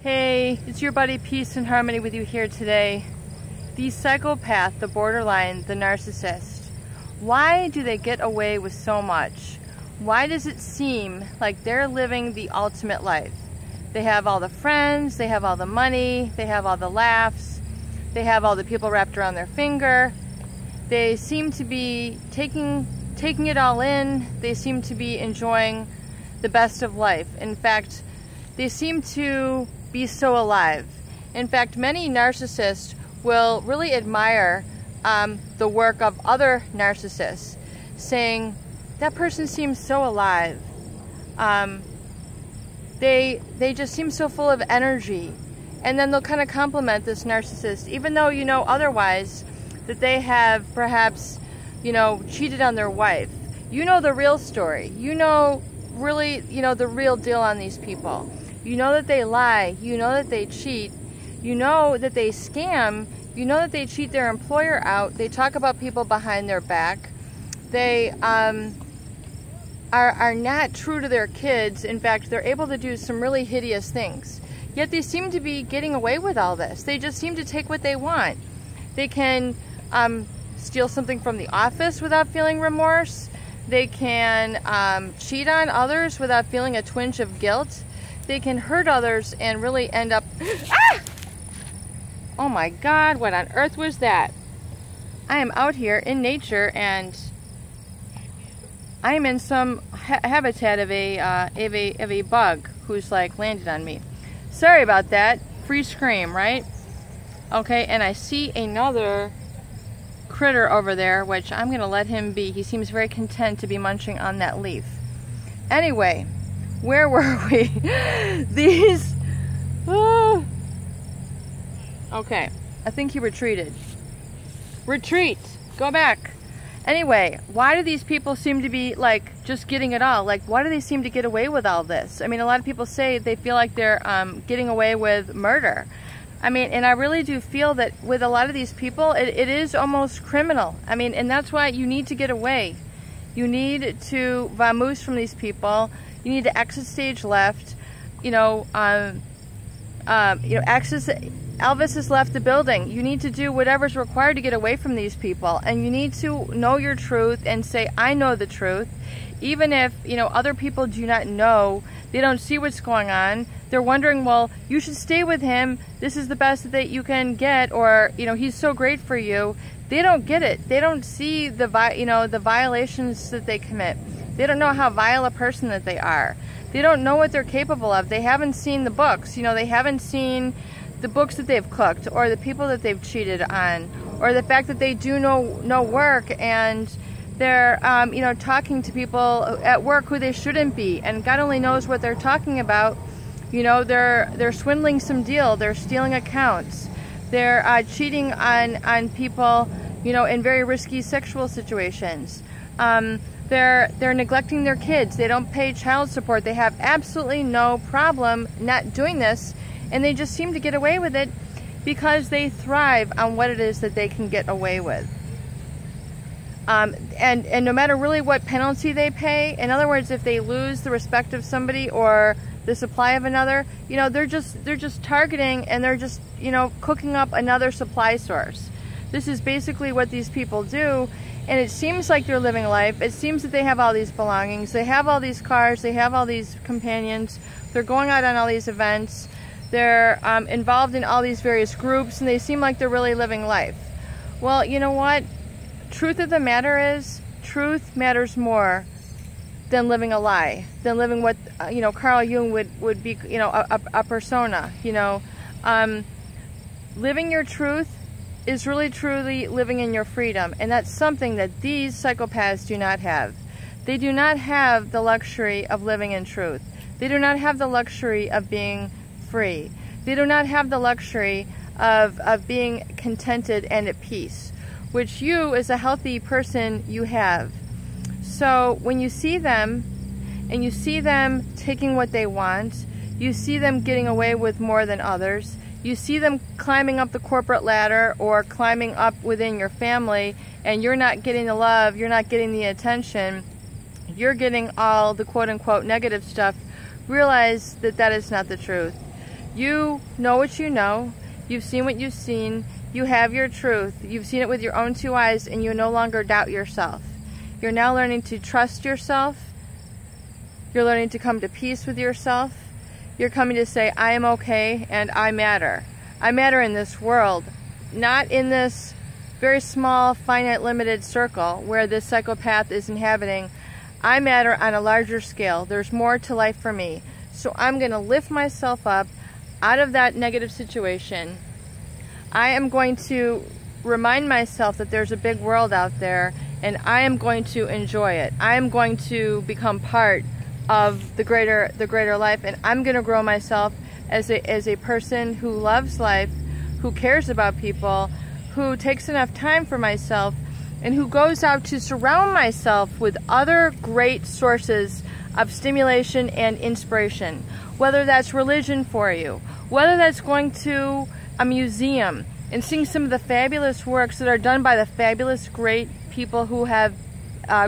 Hey, it's your buddy Peace and Harmony with you here today. The psychopath, the borderline, the narcissist. Why do they get away with so much? Why does it seem like they're living the ultimate life? They have all the friends, they have all the money, they have all the laughs, they have all the people wrapped around their finger. They seem to be taking it all in. They seem to be enjoying the best of life. In fact, they seem to be so alive. In fact, many narcissists will really admire the work of other narcissists, saying, that person seems so alive. They just seem so full of energy. And then they'll kind of compliment this narcissist, even though you know otherwise that they have perhaps, cheated on their wife. You know the real story. You know really, the real deal on these people. You know that they lie. You know that they cheat. You know that they scam. You know that they cheat their employer out. They talk about people behind their back. They are not true to their kids. In fact, they're able to do some really hideous things. Yet they seem to be getting away with all this. They just seem to take what they want. They can steal something from the office without feeling remorse. They can cheat on others without feeling a twinge of guilt. They can hurt others and really end up... Ah! Oh my God, what on earth was that? I am out here in nature and I am in some habitat of a bug who's like landed on me. Sorry about that. Free scream, right? Okay, and I see another critter over there, which I'm gonna let him be. He seems very content to be munching on that leaf. Anyway, where were we? These... Okay, I think he retreated. Retreat! Go back! Anyway, why do these people seem to be, like, just getting it all? Like, why do they seem to get away with all this? I mean, a lot of people say they feel like they're getting away with murder. I mean, and I really do feel that with a lot of these people, it is almost criminal. I mean, and that's why you need to get away. You need to vamoose from these people. You need to exit stage left. Elvis has left the building. You need to do whatever's required to get away from these people. And you need to know your truth and say, I know the truth. Even if, other people do not know, they don't see what's going on. They're wondering, well, you should stay with him. This is the best that you can get. Or, he's so great for you. They don't get it. They don't see the violations that they commit. They don't know how vile a person that they are. They don't know what they're capable of. They haven't seen the books. They haven't seen the books that they've cooked, or the people that they've cheated on, or the fact that they do no work and they're talking to people at work who they shouldn't be, and God only knows what they're talking about. They're swindling some deal, they're stealing accounts, they're cheating on people, in very risky sexual situations. They're neglecting their kids. They don't pay child support. They have absolutely no problem not doing this. And they just seem to get away with it because they thrive on what it is that they can get away with. And no matter really what penalty they pay, in other words, if they lose the respect of somebody or the supply of another, they're just targeting and they're just, cooking up another supply source. This is basically what these people do. And it seems like they're living life. It seems that they have all these belongings. They have all these cars. They have all these companions. They're going out on all these events. They're involved in all these various groups, and they seem like they're really living life. Well, you know what? Truth of the matter is, truth matters more than living a lie, than living what, Carl Jung would be, a persona, Living your truth is really truly living in your freedom, and that's something that these psychopaths do not have. They do not have the luxury of living in truth. They do not have the luxury of being free. They do not have the luxury of being contented and at peace, which you as a healthy person, you have. So when you see them, and you see them taking what they want, you see them getting away with more than others, you see them climbing up the corporate ladder or climbing up within your family, and you're not getting the love, you're not getting the attention, you're getting all the quote-unquote negative stuff, realize that that is not the truth. You know what you know. You've seen what you've seen. You have your truth. You've seen it with your own two eyes, and you no longer doubt yourself. You're now learning to trust yourself. You're learning to come to peace with yourself. You're coming to say, I am okay and I matter. I matter in this world, not in this very small, finite, limited circle where this psychopath is inhabiting. I matter on a larger scale. There's more to life for me. So I'm going to lift myself up out of that negative situation. I am going to remind myself that there's a big world out there, and I am going to enjoy it. I am going to become part of the greater life, and I'm going to grow myself as a person who loves life, who cares about people, who takes enough time for myself, and who goes out to surround myself with other great sources of stimulation and inspiration. Whether that's religion for you, whether that's going to a museum and seeing some of the fabulous works that are done by the fabulous great people who have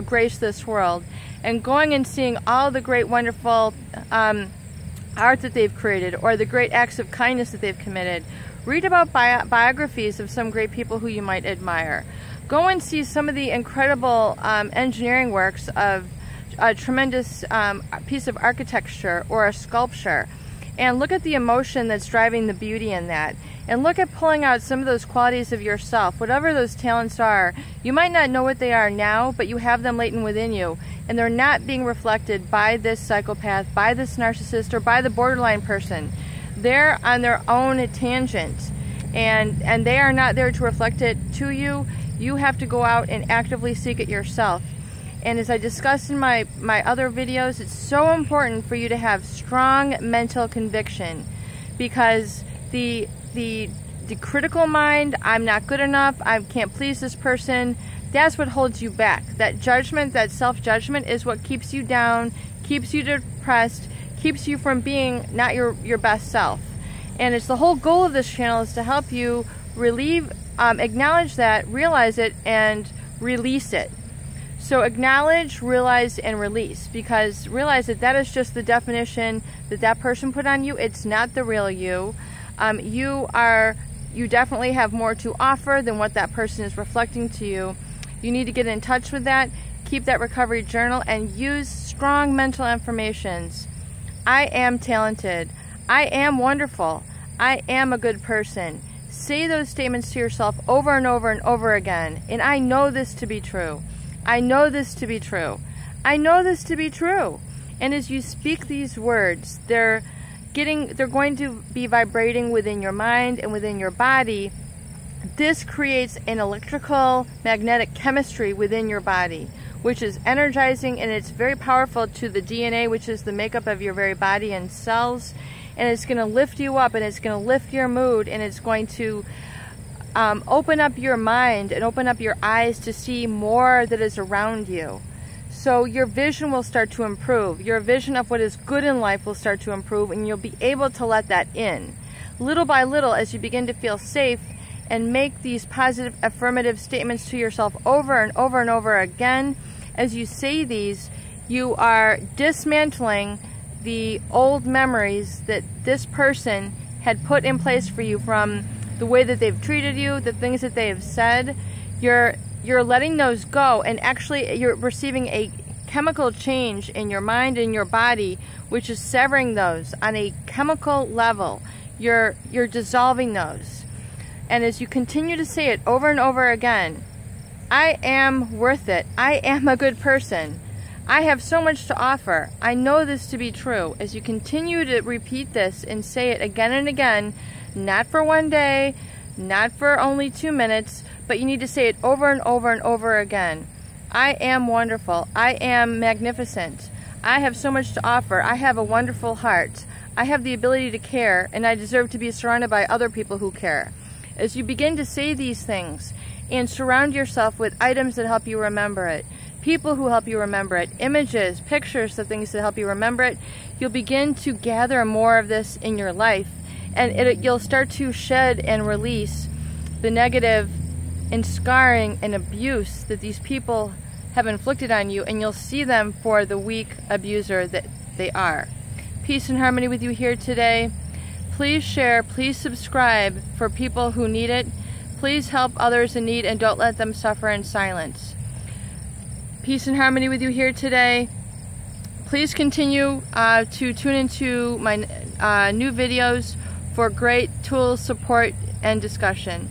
graced this world, and going and seeing all the great wonderful art that they've created, or the great acts of kindness that they've committed. Read about biographies of some great people who you might admire. Go and see some of the incredible engineering works of a tremendous piece of architecture or a sculpture, and look at the emotion that's driving the beauty in that, and look at pulling out some of those qualities of yourself, whatever those talents are. You might not know what they are now, but you have them latent within you, and they're not being reflected by this psychopath, by this narcissist, or by the borderline person. They're on their own tangent, and they are not there to reflect it to you. You have to go out and actively seek it yourself. And as I discussed in my other videos, it's so important for you to have strong mental conviction, because the critical mind, I'm not good enough, I can't please this person, that's what holds you back. That judgment, that self-judgment is what keeps you down, keeps you depressed, keeps you from being not your best self. And it's the whole goal of this channel is to help you acknowledge that, realize it, and release it. So acknowledge, realize, and release, because realize that that is just the definition that that person put on you. It's not the real you. You definitely have more to offer than what that person is reflecting to you. You need to get in touch with that, keep that recovery journal, and use strong mental affirmations. I am talented. I am wonderful. I am a good person. Say those statements to yourself over and over and over again. And I know this to be true. I know this to be true. I know this to be true. And as you speak these words, they're going to be vibrating within your mind and within your body. This creates an electrical magnetic chemistry within your body, which is energizing, and it's very powerful to the DNA, which is the makeup of your very body and cells. And it's going to lift you up, and it's going to lift your mood, and it's going to open up your mind and open up your eyes to see more that is around you. So your vision will start to improve. Your vision of what is good in life will start to improve, and you'll be able to let that in. Little by little, as you begin to feel safe and make these positive affirmative statements to yourself over and over and over again, as you say these, you are dismantling the old memories that this person had put in place for you, from the way that they've treated you, the things that they have said. You're letting those go, and actually you're receiving a chemical change in your mind and your body, which is severing those on a chemical level. You're dissolving those. And as you continue to say it over and over again, I am worth it. I am a good person. I have so much to offer. I know this to be true. As you continue to repeat this and say it again and again, not for one day, not for only 2 minutes, but you need to say it over and over and over again. I am wonderful. I am magnificent. I have so much to offer. I have a wonderful heart. I have the ability to care, and I deserve to be surrounded by other people who care. As you begin to say these things and surround yourself with items that help you remember it, people who help you remember it, images, pictures of things that help you remember it, you'll begin to gather more of this in your life, and you'll start to shed and release the negative and scarring and abuse that these people have inflicted on you, and you'll see them for the weak abuser that they are. Peace and harmony with you here today. Please share, please subscribe for people who need it. Please help others in need and don't let them suffer in silence. Peace and harmony with you here today. Please continue to tune into my new videos for great tools, support, and discussion.